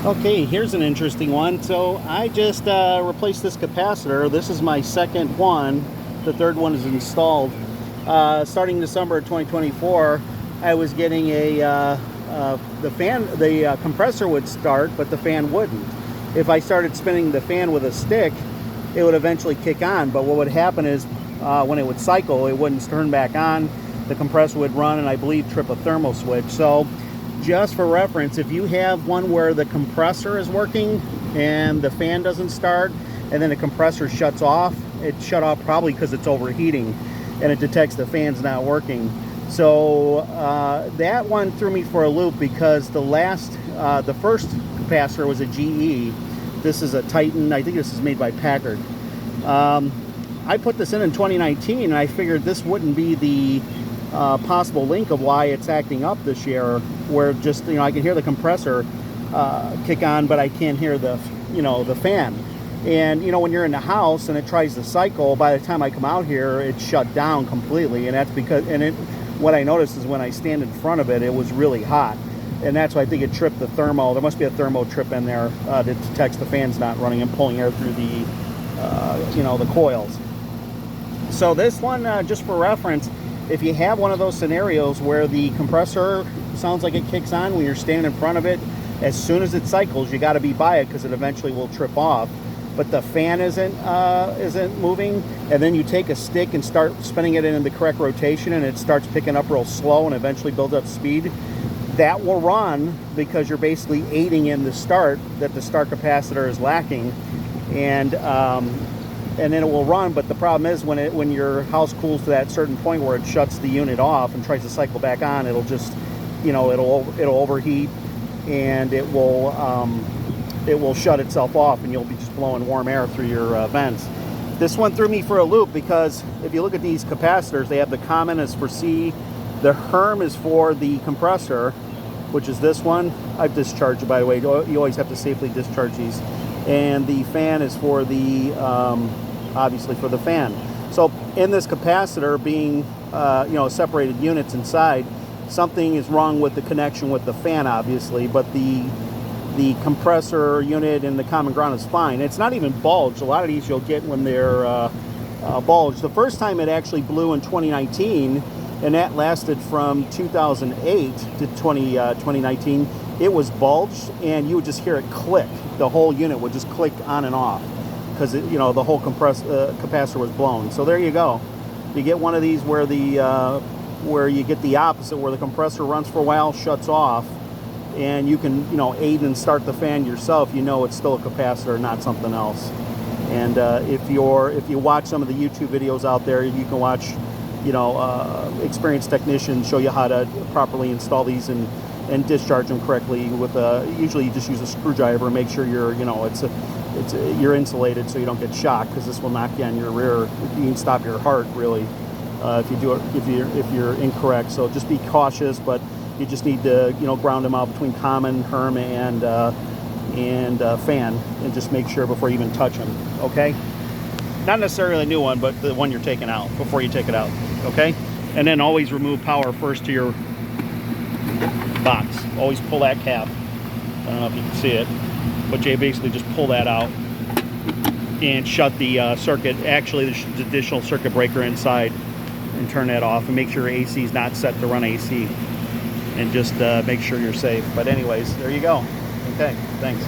Okay, here's an interesting one. So I just replaced this capacitor. This is my second one. The third one is installed. Starting December of 2024, I was getting the compressor would start, but the fan wouldn't. If I started spinning the fan with a stick, it would eventually kick on. But what would happen is when it would cycle, it wouldn't turn back on. The compressor would run and I believe trip a thermal switch. So just for reference, if you have one where the compressor is working and the fan doesn't start and then the compressor shuts off, it shut off probably because it's overheating and it detects the fan's not working. So that one threw me for a loop because the first capacitor was a GE. This is a Titan. I think this is made by Packard. I put this in 2019 and I figured this wouldn't be the possible link of why it's acting up this year, where just, I can hear the compressor kick on, but I can't hear the fan. And when you're in the house and it tries to cycle, by the time I come out here, it's shut down completely. And that's because, what I noticed is when I stand in front of it, it was really hot. And that's why I think it tripped the thermo. There must be a thermo trip in there that detects the fan's not running and pulling air through the, the coils. So this one, just for reference, if you have one of those scenarios where the compressor sounds like it kicks on when you're standing in front of it, as soon as it cycles, you got to be by it because it eventually will trip off. But the fan isn't moving, and then you take a stick and start spinning it in the correct rotation, and it starts picking up real slow and eventually builds up speed. That will run because you're basically aiding in the start that the start capacitor is lacking, and then it will run. But the problem is when your house cools to that certain point where it shuts the unit off and tries to cycle back on, it'll just, it'll overheat and it will shut itself off, and you'll be just blowing warm air through your vents. This one threw me for a loop because if you look at these capacitors, they have the common is for C, the Herm is for the compressor, which is this one. I've discharged it, by the way. You always have to safely discharge these. And the fan is for the, obviously for the fan. So in this capacitor being, separated units inside, something is wrong with the connection with the fan, obviously, but the compressor unit and the common ground is fine. It's not even bulged. A lot of these you'll get when they're bulged. The first time it actually blew in 2019, and that lasted from 2008 to 2019. It was bulged, and you would just hear it click. The whole unit would just click on and off because the whole capacitor was blown. So there you go. You get one of these where where you get the opposite, where the compressor runs for a while, shuts off, and you can aid and start the fan yourself. It's still a capacitor, not something else. And if you watch some of the YouTube videos out there, you can watch experienced technicians show you how to properly install these and discharge them correctly with usually you just use a screwdriver and make sure you're insulated so you don't get shocked, because this will knock you on your rear. You can stop your heart really if you're incorrect. So just be cautious, but you just need to ground them out between common, Herm, and fan, and just make sure before you even touch them. Okay. Not necessarily a new one, but the one you're taking out before you take it out, okay? And then always remove power first to your box. Always pull that cap. I don't know if you can see it, but you basically just pull that out and shut the circuit, actually the additional circuit breaker inside, and turn that off and make sure your AC is not set to run AC, and just make sure you're safe. But anyways, there you go. Okay, thanks.